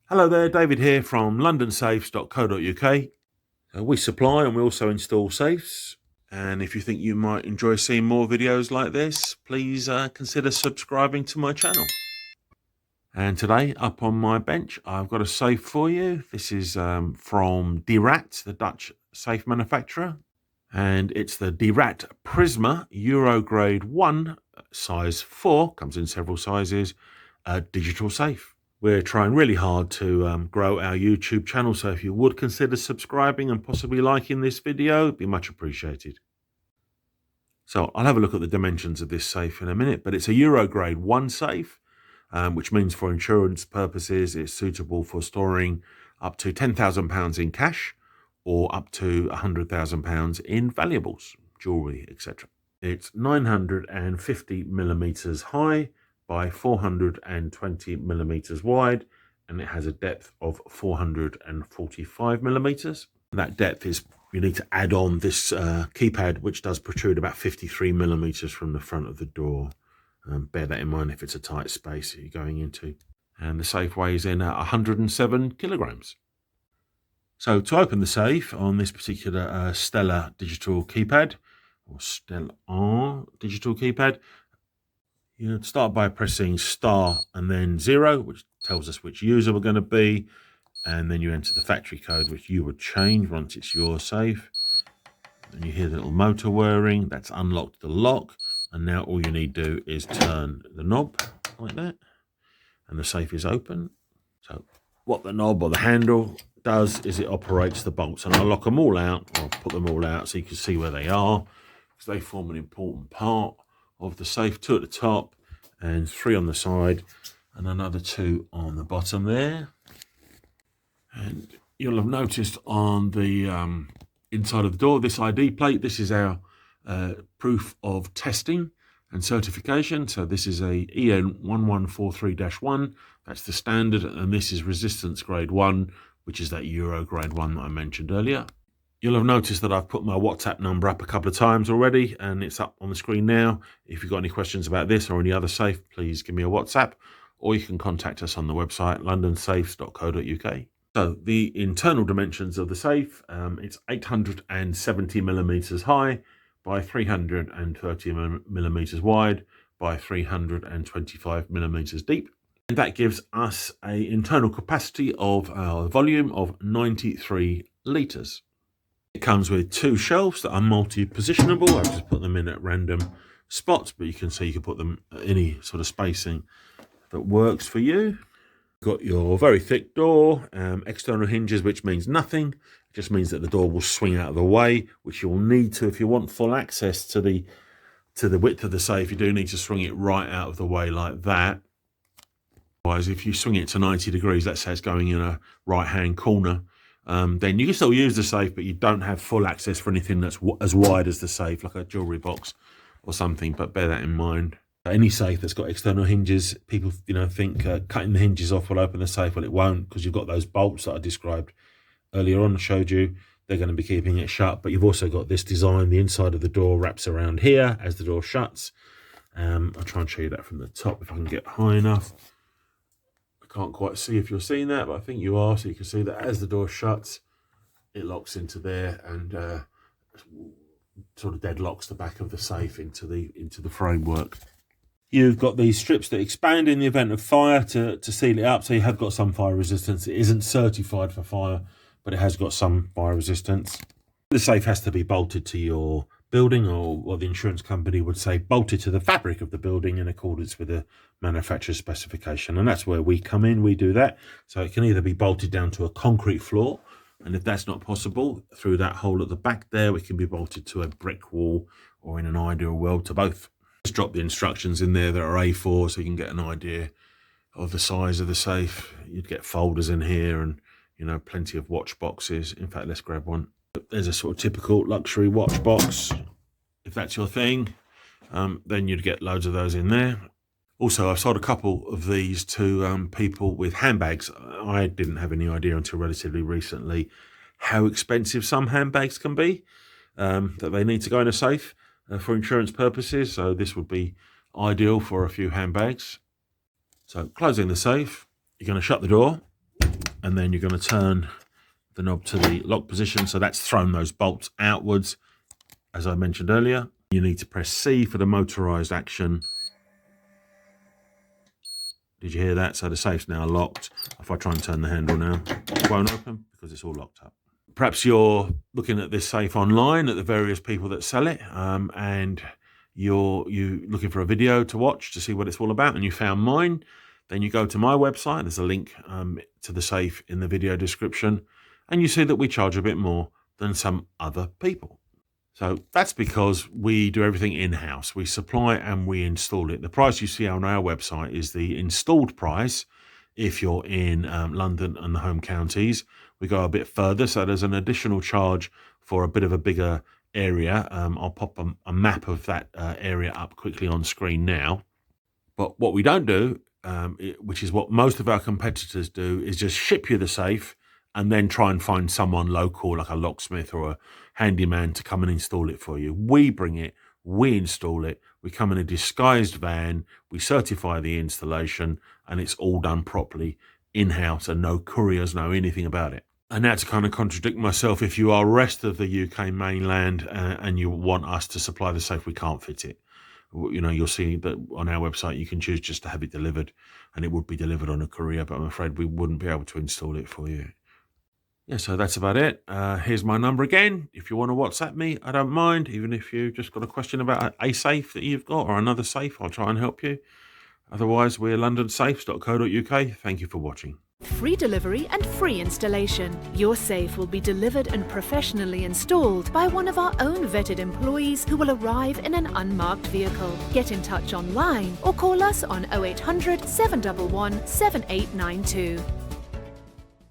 Hello there, David here from londonsafes.co.uk. We supply and we also install safes. And if you think you might enjoy seeing more videos like this, please consider subscribing to my channel. And today, up on my bench, I've got a safe for you. This is from Raat, the Dutch safe manufacturer. And it's the Raat Prisma Euro Grade 1, size 4, comes in several sizes, digital safe. We're trying really hard to grow our YouTube channel, so if you would consider subscribing and possibly liking this video, it'd be much appreciated. So I'll have a look at the dimensions of this safe in a minute, but it's a Euro Grade 1 safe, which means for insurance purposes, it's suitable for storing up to £10,000 in cash or up to £100,000 in valuables, jewellery, etc. It's 950 millimetres high by 420 millimetres wide, and it has a depth of 445 millimetres. That depth is, you need to add on this keypad, which does protrude about 53 millimetres from the front of the door. Bear that in mind if it's a tight space that you're going into. And the safe weighs in at 107 kilograms. So to open the safe on this particular Stellar digital keypad, or Stellar digital keypad, you start by pressing star and then 0, which tells us which user we're going to be, and then you enter the factory code, which you would change once it's your safe. And you hear the little motor whirring. That's unlocked the lock, and now all you need to do is turn the knob like that, and the safe is open. So what the knob or the handle does is it operates the bolts, and I'll lock them all out, or put them all out so you can see where they are, because they form an important part of the safe. 2 at the top and 3 on the side, and another 2 on the bottom there. And you'll have noticed on the inside of the door, this ID plate. This is our proof of testing and certification. So this is a EN 1143-1. That's the standard, and this is resistance grade 1, which is that Euro grade 1 that I mentioned earlier. You'll have noticed that I've put my WhatsApp number up a couple of times already, and it's up on the screen now. If you've got any questions about this or any other safe, please give me a WhatsApp, or you can contact us on the website londonsafes.co.uk. So the internal dimensions of the safe, it's 870 millimetres high by 330 millimetres wide by 325 millimetres deep. And that gives us an internal capacity of our volume of 93 litres. It comes with 2 shelves that are multi-positionable. I've just put them in at random spots, but you can see you can put them at any sort of spacing that works for you. Got your very thick door, external hinges, which means nothing. It just means that the door will swing out of the way, which you'll need to if you want full access to the width of the safe. You do need to swing it right out of the way like that. Otherwise, if you swing it to 90 degrees, let's say it's going in a right-hand corner, then you can still use the safe, but you don't have full access for anything that's as wide as the safe, like a jewellery box or something, but bear that in mind. Any safe that's got external hinges, people think cutting the hinges off will open the safe. Well, it won't, because you've got those bolts that I described earlier on, showed you. They're going to be keeping it shut, but you've also got this design. The inside of the door wraps around here as the door shuts. I'll try and show you that from the top if I can get high enough. I can't quite see if you're seeing that, but I think you are, so you can see that as the door shuts, it locks into there and sort of deadlocks the back of the safe into the framework. You've got these strips that expand in the event of fire to seal it up, so you have got some fire resistance. It isn't certified for fire, but it has got some fire resistance. The safe has to be bolted to your building, or what the insurance company would say, bolted to the fabric of the building in accordance with the manufacturer's specification. And that's where we come in. We do that. So it can either be bolted down to a concrete floor, and if that's not possible, through that hole at the back there, we can be bolted to a brick wall, or in an ideal world, to both. Just drop the instructions in there that are A4 so you can get an idea of the size of the safe. You'd get folders in here and, plenty of watch boxes. In fact, let's grab one. There's a sort of typical luxury watch box. If that's your thing, then you'd get loads of those in there. Also, I've sold a couple of these to people with handbags. I didn't have any idea until relatively recently how expensive some handbags can be, that they need to go in a safe for insurance purposes. So this would be ideal for a few handbags. So closing the safe, you're going to shut the door. and then you're going to turn the knob to the lock position. So that's thrown those bolts outwards. As I mentioned earlier, you need to press C for the motorized action. Did you hear that? So the safe's now locked. If I try and turn the handle now, it won't open because it's all locked up. Perhaps you're looking at this safe online at the various people that sell it, and you're looking for a video to watch to see what it's all about, and you found mine. Then you go to my website. There's a link to the safe in the video description, and you see that we charge a bit more than some other people. So that's because we do everything in-house. We supply and we install it. The price you see on our website is the installed price if you're in London and the home counties. We go a bit further, so there's an additional charge for a bit of a bigger area. I'll pop a map of that area up quickly on screen now. But what we don't do, which is what most of our competitors do, is just ship you the safe and then try and find someone local, like a locksmith or a handyman, to come and install it for you. We bring it, we install it, we come in a disguised van, we certify the installation, and it's all done properly in-house, and no couriers know anything about it. And now, to kind of contradict myself, if you are rest of the UK mainland and you want us to supply the safe, we can't fit it. You know, you'll see that on our website you can choose just to have it delivered, and it would be delivered on a courier, but I'm afraid we wouldn't be able to install it for you. Yeah, so that's about it. Here's my number again. If you want to WhatsApp me, I don't mind. Even if you just got a question about a safe that you've got or another safe, I'll try and help you. Otherwise, we're londonsafes.co.uk. Thank you for watching. Free delivery and free installation. Your safe will be delivered and professionally installed by one of our own vetted employees who will arrive in an unmarked vehicle. Get in touch online or call us on 0800 711 7892.